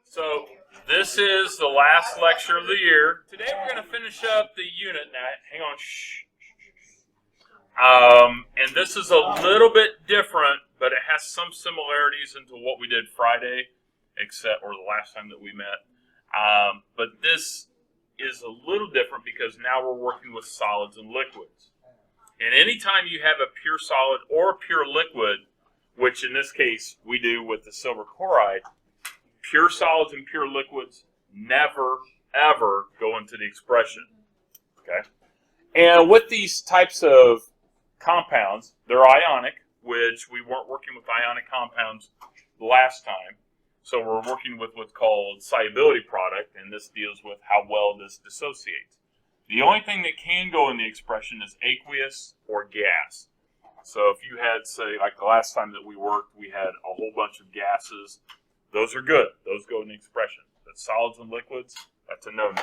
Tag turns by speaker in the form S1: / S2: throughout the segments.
S1: So this is the last lecture of the year. Today we're going to finish up the unit. Now, hang on. Shh. And this is a little bit different, but it has some similarities into what we did Friday, or the last time that we met. But this is a little different because now we're working with solids and liquids. And anytime you have a pure solid or a pure liquid, which in this case we do with the silver chloride, pure solids and pure liquids never, ever go into the expression. Okay? And with these types of compounds, they're ionic, which we weren't working with ionic compounds last time. So we're working with what's called solubility product, and this deals with how well this dissociates. The only thing that can go in the expression is aqueous or gas. So if you had, say, like the last time that we worked, we had a whole bunch of gases. Those are good. Those go in the expression. But solids and liquids, that's a no-no.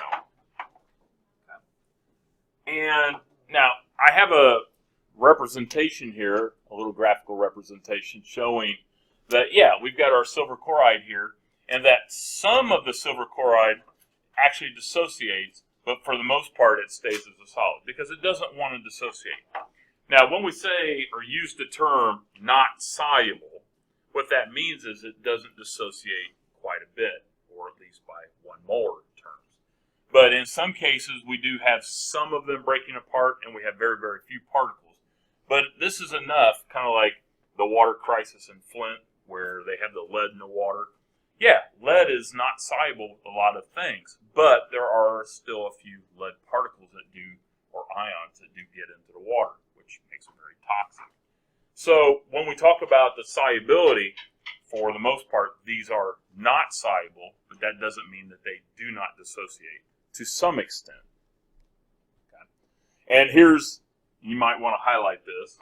S1: And now, I have a representation here, a little graphical representation showing that, yeah, we've got our silver chloride here, and that some of the silver chloride actually dissociates, but for the most part it stays as a solid because it doesn't want to dissociate. Now, when we say or use the term not soluble, what that means is it doesn't dissociate quite a bit, or at least by 1 molar terms. But in some cases, we do have some of them breaking apart, and we have very, very few particles. But this is enough, kind of like the water crisis in Flint, where they have the lead in the water. Yeah, lead is not soluble with a lot of things, but there are still a few lead particles that do, or ions that do get into the water, which makes them very toxic. So when we talk about the solubility, for the most part, these are not soluble, but that doesn't mean that they do not dissociate to some extent. Okay. And here's, you might want to highlight this,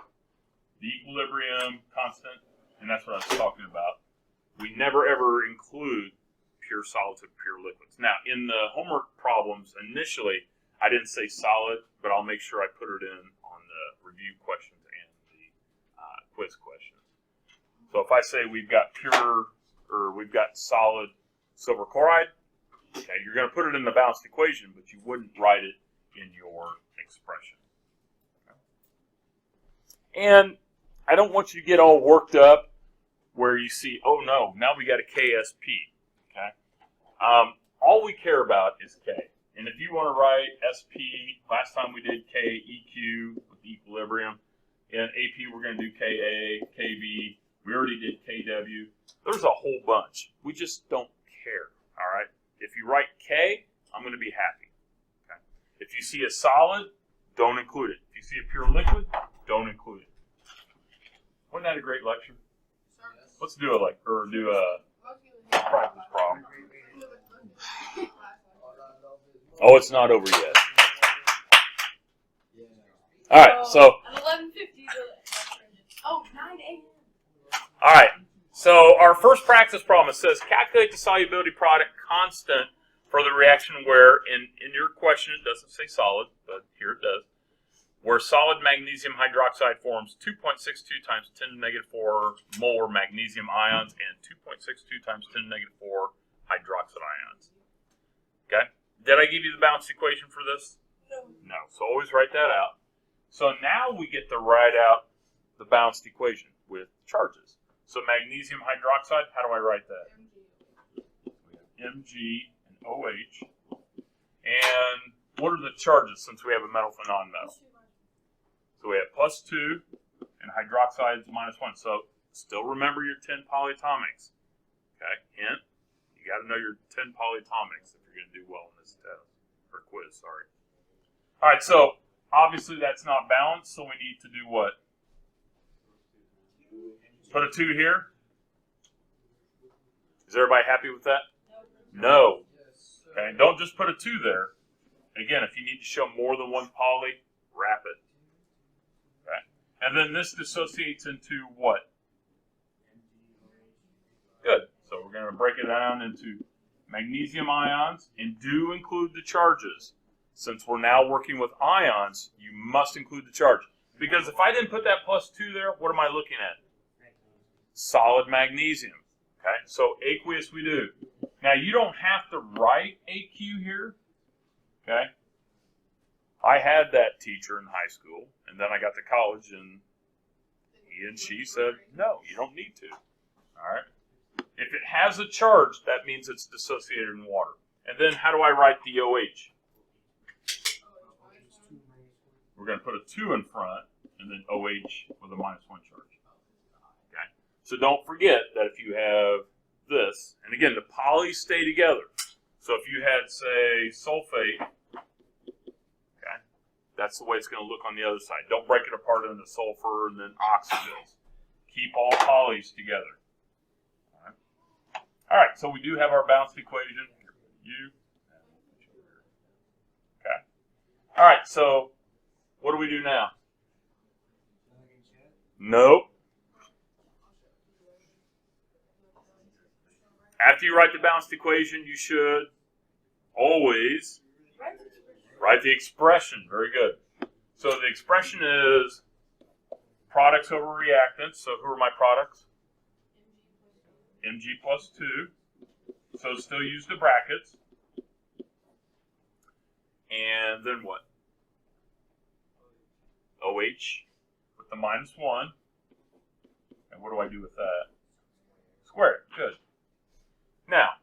S1: the equilibrium constant, and that's what I was talking about. We never ever include pure solids and pure liquids. Now, in the homework problems, initially, I didn't say solid, but I'll make sure I put it in on the review questions and the quiz questions. So if I say we've got solid silver chloride, okay, you're going to put it in the balanced equation, but you wouldn't write it in your expression. Okay. And I don't want you to get all worked up where you see, oh no, now we got a KSP. Okay. All we care about is K. And if you want to write SP, last time we did K, EQ with equilibrium. In AP, we're going to do KA, KB. We already did KW. There's a whole bunch. We just don't care, all right? If you write K, I'm going to be happy. Okay? If you see a solid, don't include it. If you see a pure liquid, don't include it. Wasn't that a great lecture? Let's do a practice problem. Oh, it's not over yet. All right, so.
S2: At 11:50. Oh, 9 a.m.
S1: All right, so our first practice problem, it says calculate the solubility product constant for the reaction where, in your question it doesn't say solid, but here it does, where solid magnesium hydroxide forms 2.62 times 10 to the negative 4 molar magnesium ions and 2.62 times 10 to the negative 4 hydroxide ions. Okay? Did I give you the balanced equation for this? No. So always write that out. So now we get to write out the balanced equation with charges. So magnesium hydroxide, how do I write that? Mg and OH. And what are the charges since we have a metal for non-metal? So we have +2 and hydroxide is -1. So still remember your 10 polyatomics. Okay, hint, you got to know your 10 polyatomics if you're going to do well in this test, or quiz, sorry. All right, so obviously that's not balanced, so we need to do what? Put a 2 here. Is everybody happy with that? No. Okay, don't just put a 2 there. Again, if you need to show more than one poly, wrap it. Okay. And then this dissociates into what? Good. So we're going to break it down into magnesium ions and do include the charges. Since we're now working with ions, you must include the charge. Because if I didn't put that +2 there, what am I looking at? Solid magnesium. Okay, so aqueous we do. Now, you don't have to write AQ here, okay? I had that teacher in high school, and then I got to college, and he and she said, no, you don't need to, all right? If it has a charge, that means it's dissociated in water. And then how do I write the OH? We're going to put a 2 in front, and then OH with a -1 charge. Okay? So don't forget that if you have this, and again, the polys stay together. So if you had, say, sulfate, okay, that's the way it's going to look on the other side. Don't break it apart into sulfur and then oxygens. Keep all polys together. All right, so we do have our balanced equation. Okay. All right, so what do we do now? Nope. After you write the balanced equation, you should always write the expression. Very good. So the expression is products over reactants. So who are my products? Mg plus 2. So still use the brackets. And then what? OH with the -1. And what do I do with that? Square it. Good. Now,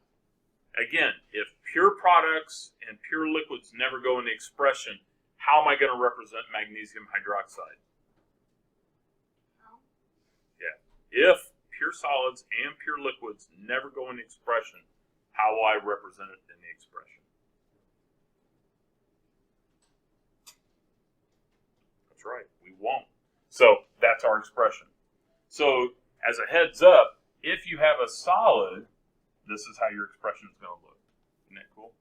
S1: again, if pure products and pure liquids never go in the expression, how am I going to represent magnesium hydroxide? Yeah. If pure solids and pure liquids never go in the expression, how will I represent it in the expression? That's right, we won't. So that's our expression. So as a heads up, if you have a solid, this is how your expression is going to look. Isn't that cool?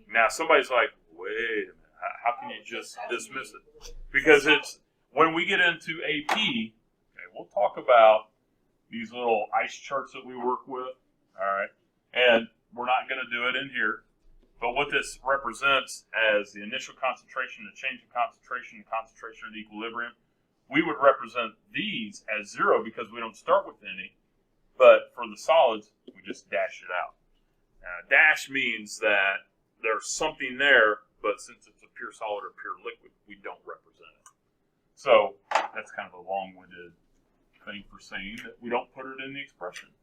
S1: Now somebody's like, wait a minute, how can you just dismiss it? Because it's, when we get into AP, okay, we'll talk about these little ice charts that we work with, all right? And we're not going to do it in here. But what this represents as the initial concentration, the change of concentration, the concentration at equilibrium, we would represent these as 0 because we don't start with any. But for the solids, we just dash it out. Dash means that there's something there, but since it's a pure solid or pure liquid, we don't represent it. So that's kind of a long-winded thing for saying that we don't put it in the expression.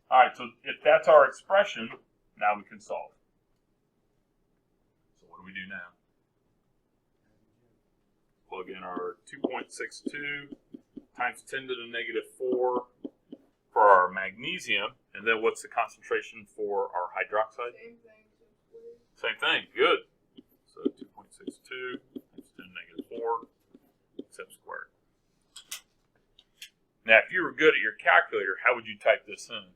S1: All right, so if that's our expression, now we can solve. So what do we do now? Plug in our 2.62 times 10 to the -4 for our magnesium, and then what's the concentration for our hydroxide?
S2: Same thing.
S1: Same thing, good. So 2.62 times 10 to the -4, except squared. Now, if you were good at your calculator, how would you type this in?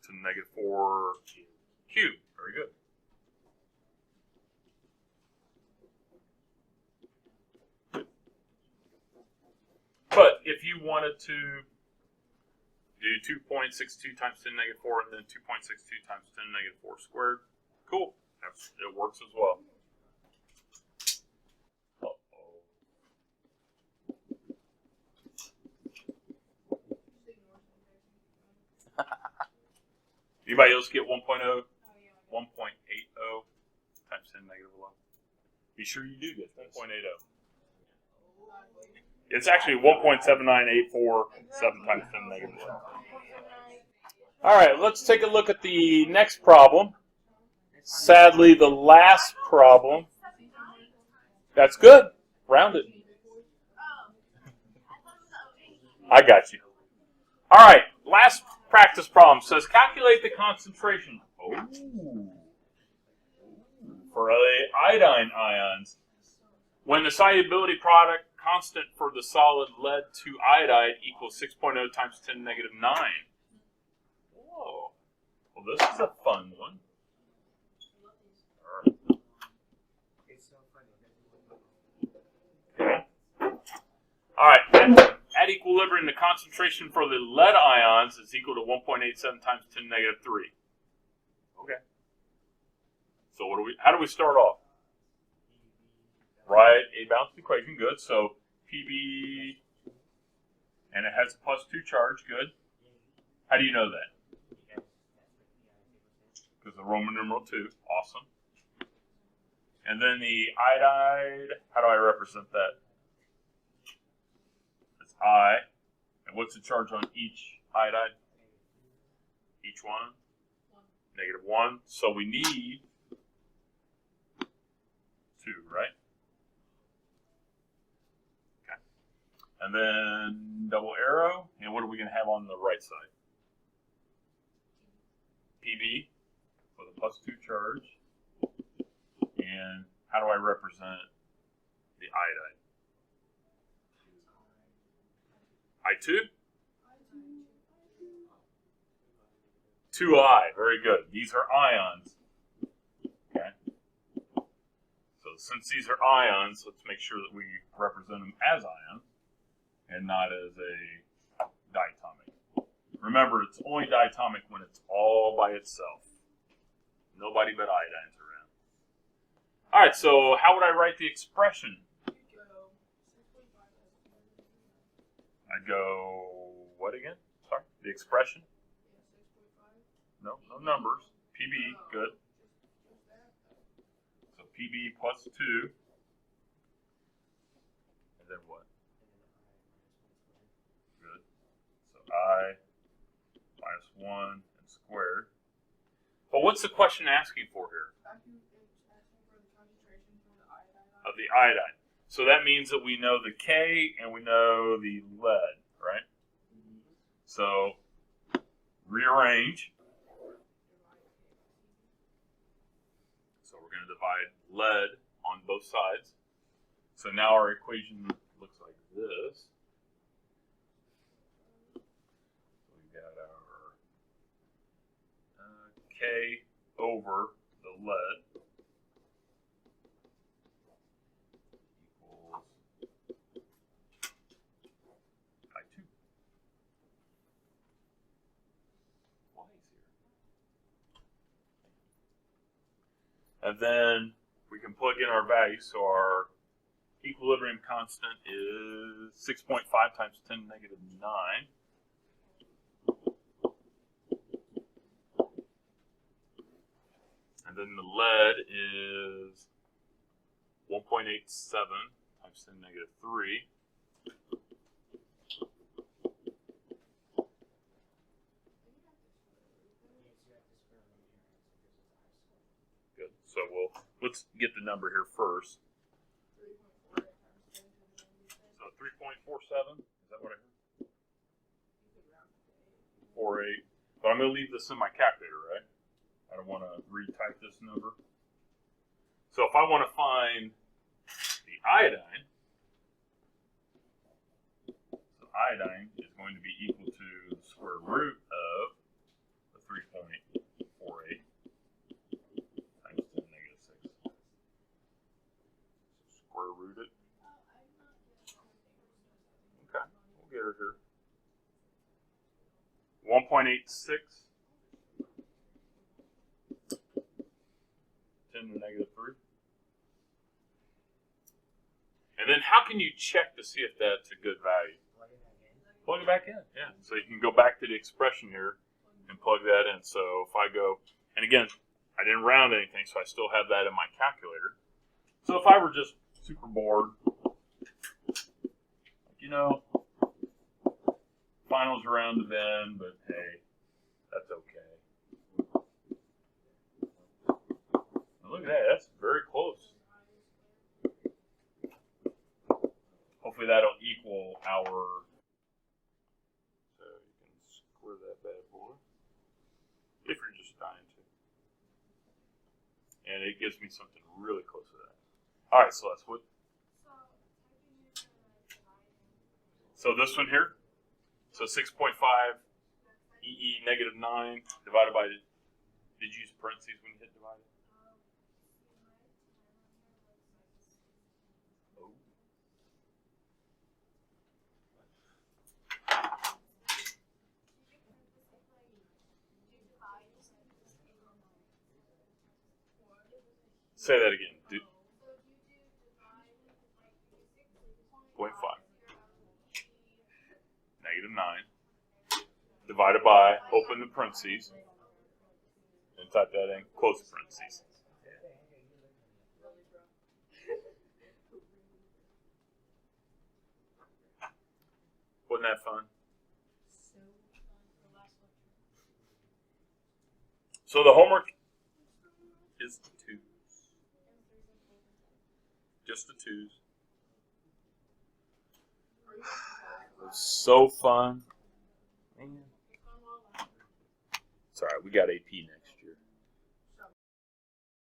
S1: To the -4 cubed. Very good. But if you wanted to do 2.62 times 10 to the -4 and then 2.62 times 10 to the -4 squared, cool. It works as well. Uh-oh. Anybody else get 1.0? 1.80 times 10 to the -11. Be sure you do get 1.80. It's actually 1.7984 times 10 to the -11. All right, let's take a look at the next problem. Sadly, the last problem. That's good. Round it. I got you. All right, last practice problem says calculate the concentration. Oh. For the iodine ions. When the solubility product constant for the solid lead to iodide equals 6.0 times 10 to the -9. Whoa. Well, this is a fun one. Okay. All right. At equilibrium, the concentration for the lead ions is equal to 1.87 times 10 to the -3. Okay. So how do we start off? Right, a balanced equation, good. So Pb, and it has a +2 charge, good. How do you know that? Because the Roman numeral 2, awesome. And then the iodide, how do I represent that? It's I. And what's the charge on each iodide? Each one? -1. So we need 2, right? Okay. And then double arrow. And what are we going to have on the right side? Pb with a +2 charge. And how do I represent the iodide? I2? 2I, very good. These are ions. Okay. So since these are ions, let's make sure that we represent them as ions and not as a diatomic. Remember, it's only diatomic when it's all by itself. Nobody but iodines around. All right, so how would I write the expression? I'd go, what again? Sorry, the expression? No numbers. Pb, good. So Pb +2. And then what? Good. So I -1 and squared. But what's the question asking for here? Of the iodine. So that means that we know the K and we know the lead, right? So rearrange. So we're going to divide lead on both sides. So now our equation looks like this. We've got our K over the lead equals I2. Why is here? And then we can plug in our values. So our equilibrium constant is 6.5 times 10⁻⁹. And then the lead is 1.87 times 10⁻�3. Good. So let's get the number here first. So 3.47, is that what I heard? 48. But I'm going to leave this in my calculator, right? I don't want to retype this number. So if I want to find the iodine, so iodine is going to be equal to the square root of the 3.48 times 10⁻⁶. Square root it. Okay, we'll get her here. 1.86. 10⁻�3. And then how can you check to see if that's a good value? Plug it back in, yeah. So you can go back to the expression here and plug that in. So if I go, and again, I didn't round anything, so I still have that in my calculator. So if I were just super bored, you know, finals around the bend, but hey, that's okay. Look at that, that's very close. Hopefully that'll equal our, so you can square that bad boy, if you're just dying to. And it gives me something really close to that. All right, Celeste, what? So this one here, so 6.5 EE -9 divided by, did you use parentheses when you hit divide? Say that again. 9, divided by, open the parentheses, and type that in, close the parentheses. Wasn't that fun? So the homework is the 2s. Just the 2s. It was so fun. Man. It's all right. We got AP next.